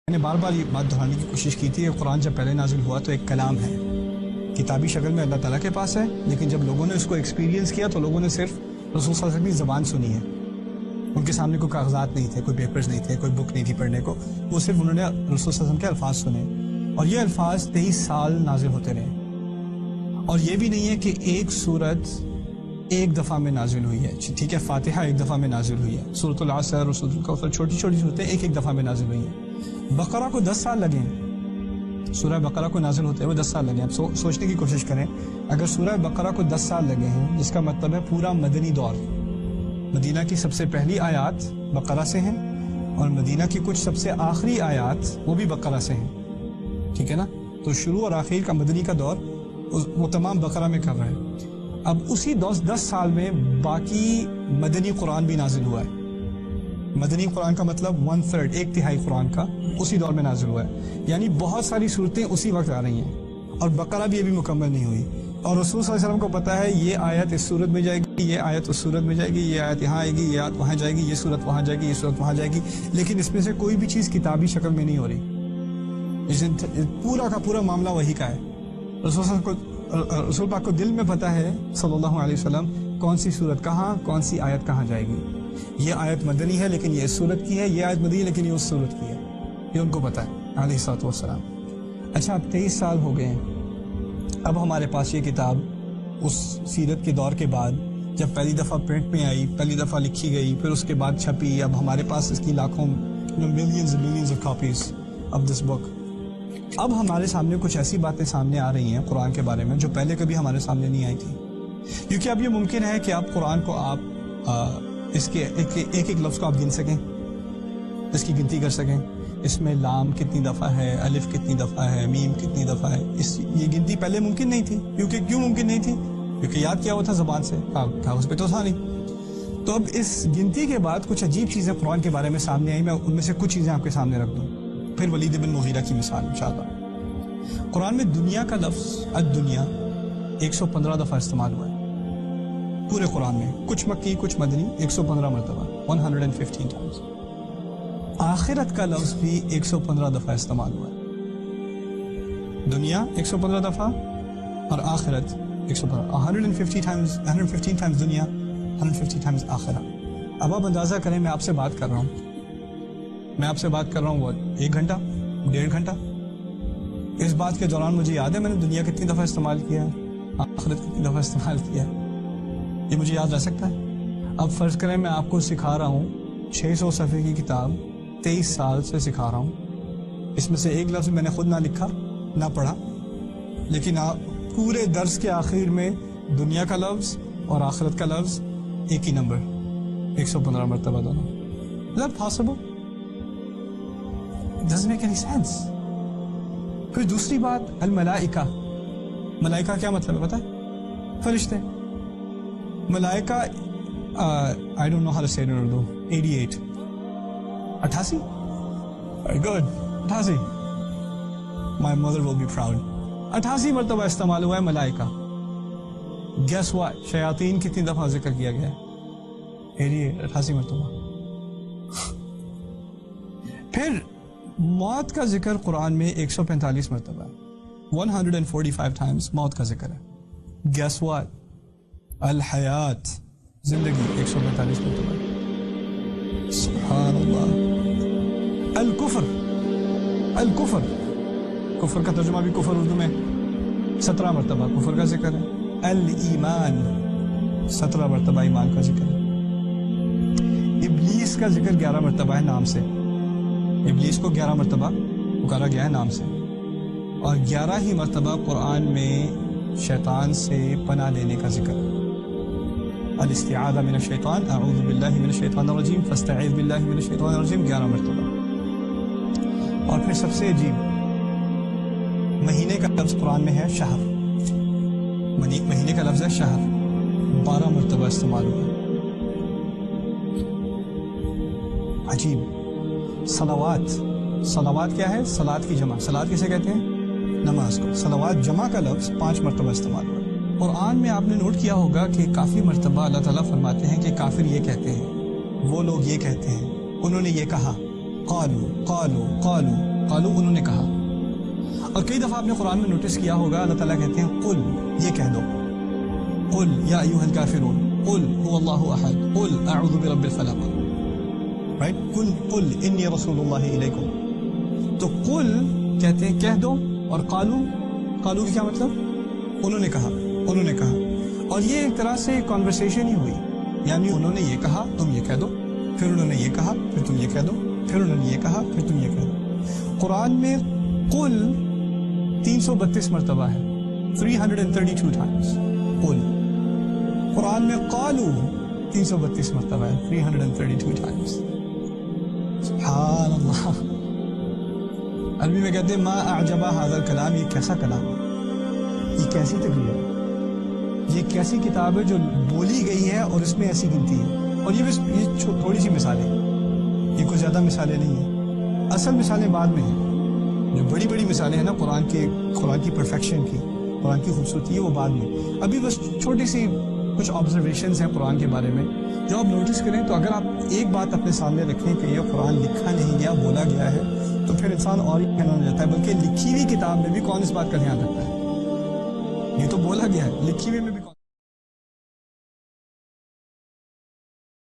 میں نے بار بار یہ بات دہرانے کی کوشش کی تھی کہ قرآن جب پہلے نازل ہوا تو ایک کلام ہے، کتابی شکل میں اللہ تعالیٰ کے پاس ہے، لیکن جب لوگوں نے اس کو ایکسپیرینس کیا تو لوگوں نے صرف رسول صلی اللہ علیہ وسلم کی زبان سنی ہے. ان کے سامنے کوئی کاغذات نہیں تھے، کوئی پیپرز نہیں تھے، کوئی بک نہیں تھی پڑھنے کو، وہ صرف انہوں نے رسول صلی اللہ علیہ وسلم کے الفاظ سنے، اور یہ الفاظ 23 سال نازل ہوتے رہے. اور یہ بھی نہیں ہے کہ ایک سورت ایک دفعہ میں نازل ہوئی ہے، ٹھیک ہے، فاتحہ ایک دفعہ میں نازل ہوئی ہے، سورۃ العصر، سورۃ الکوثر، چھوٹی چھوٹی صورتیں ایک دفعہ میں نازل ہوئی ہیں. بقرہ کو 10 سال لگے ہیں، سورہ بقرہ کو نازل ہوتے ہوئے 10 سال لگے ہیں. اب سوچنے کی کوشش کریں، اگر سورہ بقرہ کو 10 سال لگے ہیں، جس کا مطلب ہے پورا مدنی دور، مدینہ کی سب سے پہلی آیات بقرہ سے ہیں اور مدینہ کی کچھ سب سے آخری آیات وہ بھی بقرہ سے ہیں، ٹھیک ہے نا، تو شروع اور آخر کا مدنی کا دور وہ تمام بقرہ میں کر رہے ہیں. اب اسی 10 سال میں باقی مدنی قرآن بھی نازل ہوا ہے. مدنی قرآن کا مطلب 1/3، ایک تہائی قرآن کا اسی دور میں نازل ہوا ہے، یعنی بہت ساری صورتیں اسی وقت آ رہی ہیں، اور بقرہ بھی ابھی مکمل نہیں ہوئی. اور رسول صلی اللہ علیہ وسلم کو پتا ہے یہ آیت اس صورت میں جائے گی، یہ آیت اس صورت میں جائے گی، یہ آیت یہاں آئے گی، یہ آیت وہاں جائے گی، یہ صورت وہاں جائے گی، یہ صورت وہاں جائے گی، لیکن اس میں سے کوئی بھی چیز کتابی شکل میں نہیں ہو رہی. پورا کا پورا معاملہ وہی کا ہے. رسول پاک کو دل میں پتا ہے صلی اللہ علیہ وسلم کون سی صورت کہاں، کون سی آیت کہاں جائے گی. یہ آیت مدنی ہے لیکن یہ اس صورت کی ہے، یہ آیت مدنی ہے لیکن یہ اس صورت کی ہے، یہ ان کو پتا ہے علیہ الصلوۃ والسلام. اچھا، اب 23 سال ہو گئے ہیں. اب ہمارے پاس یہ کتاب اس سیرت کے دور کے بعد جب پہلی دفعہ پرنٹ میں آئی، پہلی دفعہ لکھی گئی، پھر اس کے بعد چھپی، اب ہمارے پاس اس کی لاکھوں millions of copies of this book. اب ہمارے سامنے کچھ ایسی باتیں سامنے آ رہی ہیں قرآن کے بارے میں جو پہلے کبھی ہمارے سامنے نہیں آئی تھی، کیونکہ اب یہ ممکن ہے کہ آپ قرآن کو اس کے ایک لفظ کو آپ گن سکیں، اس کی گنتی کر سکیں، اس میں لام کتنی دفعہ ہے، الف کتنی دفعہ ہے، میم کتنی دفعہ ہے. یہ گنتی پہلے ممکن نہیں تھی. کیوں ممکن نہیں تھی؟ کیونکہ یاد کیا ہوا تھا زبان سے، کاغذ پہ تو تھا نہیں. تو اب اس گنتی کے بعد کچھ عجیب چیزیں قرآن کے بارے میں سامنے آئی. میں ان میں سے کچھ چیزیں آپ کے سامنے رکھ دوں، پھر ولید بن مغیرہ کی مثال انشاءاللہ. قرآن میں دنیا کا لفظ الدنیا 115 دفعہ استعمال ہوا ہے پورے قرآن میں، کچھ مکی کچھ مدنی، 115 مرتبہ، 115 ٹائمز. آخرت کا لفظ بھی 115 دفعہ استعمال ہوا ہے. دنیا 115 دفعہ اور آخرت 115، 115 ٹائمز دنیا، 150 ٹائمز آخرت. اب آپ اندازہ کریں، میں آپ سے بات کر رہا ہوں وہ 1 گھنٹہ 1.5 گھنٹہ. اس بات کے دوران مجھے یاد ہے میں نے دنیا کتنی دفعہ استعمال کیا ہے، آخرت کتنی دفعہ استعمال کیا ہے، یہ مجھے یاد رہ سکتا ہے. اب فرض کریں میں آپ کو سکھا رہا ہوں 600 صفحے کی کتاب 23 سال سے سکھا رہا ہوں، اس میں سے ایک لفظ میں نے خود نہ لکھا نہ پڑھا، لیکن آپ پورے درس کے آخر میں دنیا کا لفظ اور آخرت کا لفظ ایک ہی نمبر 115 مرتبہ دونوں. Is that possible? It doesn't make any sense. پھر دوسری بات، الملائکہ. ملائکہ کیا مطلب ہے پتہ ہے؟ فرشتے. ملائکہ I don't know how to say it in Urdu. 88. Very good. 88. My mother will be proud. 88 مرتبہ استعمال ہوا ہے ملائکہ. Guess what? شیاطین کتنی دفعہ ذکر کیا گیا ہے؟ 88 مرتبہ. پھر موت کا ذکر قرآن میں 145 مرتبہ ہے، 145 times موت کا ذکر ہے. Guess what? الحیات، زندگی 145 مرتبہ. سبحان اللہ. الکفر کفر کا ترجمہ بھی کفر اردو میں 17 مرتبہ کفر کا ذکر ہے. الایمان 17 مرتبہ ایمان کا ذکر ہے. ابلیس کا ذکر 11 مرتبہ ہے نام سے. ابلیس کو 11 مرتبہ پکارا گیا ہے نام سے، اور 11 ہی مرتبہ قرآن میں شیطان سے پناہ لینے کا ذکر ہے. الاستعاذہ من الشیطان، اعوذ باللہ من الشیطان الرجیم، فاستعیذ باللہ من الشیطان الرجیم 11 مرتبہ. اور پھر سب سے عجیب، مہینے کا لفظ قرآن میں ہے شہر. مہینے کا لفظ ہے شہر، 12 مرتبہ استعمال ہوا. عجیب. صلوات کیا ہے؟ صلات کی جمع. صلات کسے کہتے ہیں؟ نماز کو. صلوات جمع کا لفظ 5 مرتبہ استعمال ہوا. قرآن میں آپ نے نوٹ کیا ہوگا کہ کافی مرتبہ اللہ تعالیٰ فرماتے ہیں کہ کافر یہ کہتے ہیں، وہ لوگ یہ کہتے ہیں، انہوں نے یہ کہا، قالو قالو قالو. قالو انہوں نے کہا. اور کئی دفعہ آپ نے قرآن میں نوٹس کیا ہوگا اللہ تعالیٰ کہتے ہیں قل یہ کہہ دو, قل یا ایھا الکافرون, قل هو اللہ احد, قل اعوذ برب الفلق, رائٹ, قل انی رسول اللہ الیکم. تو قل کہتے ہیں کہہ دو, اور قالو کی کیا مطلب, انہوں نے کہا. اور یہ ایک طرح سے کنورسیشن ہی ہوئی, یعنی انہوں نے یہ کہا تم یہ کہہ دو, پھر انہوں نے یہ کہا پھر تم یہ کہہ دو, پھر انہوں نے یہ کہا پھر تم یہ کہہ دو. قرآن میں قل 332 مرتبہ ہے, 332 times قل. قرآن میں قالو 332 مرتبہ ہے, 332 times. سبحان اللہ. عربی میں کہتے ہیں ما اعجبا ھذا الکلام, یہ کیسا کلام ہے, یہ کیسی تقریر ہے, یہ کیسی کتاب ہے جو بولی گئی ہے اور اس میں ایسی گنتی ہے. اور یہ تھوڑی سی مثالیں, یہ کوئی زیادہ مثالیں نہیں ہیں, اصل مثالیں بعد میں ہیں. جو بڑی بڑی مثالیں ہیں نا قرآن کی پرفیکشن کی, قرآن کی خوبصورتی ہے, وہ بعد میں. ابھی بس چھوٹی سی کچھ آبزرویشنز ہیں قرآن کے بارے میں جو آپ نوٹس کریں. تو اگر آپ ایک بات اپنے سامنے رکھیں کہ یہ قرآن لکھا نہیں گیا, بولا گیا ہے, تو پھر انسان اور ہی کہنا ہو جاتا ہے. بلکہ لکھی ہوئی کتاب میں بھی کون اس بات کا دھیان رکھتا ہے, یہ تو بولا گیا ہے, لکھی ہوئی میں بھی کون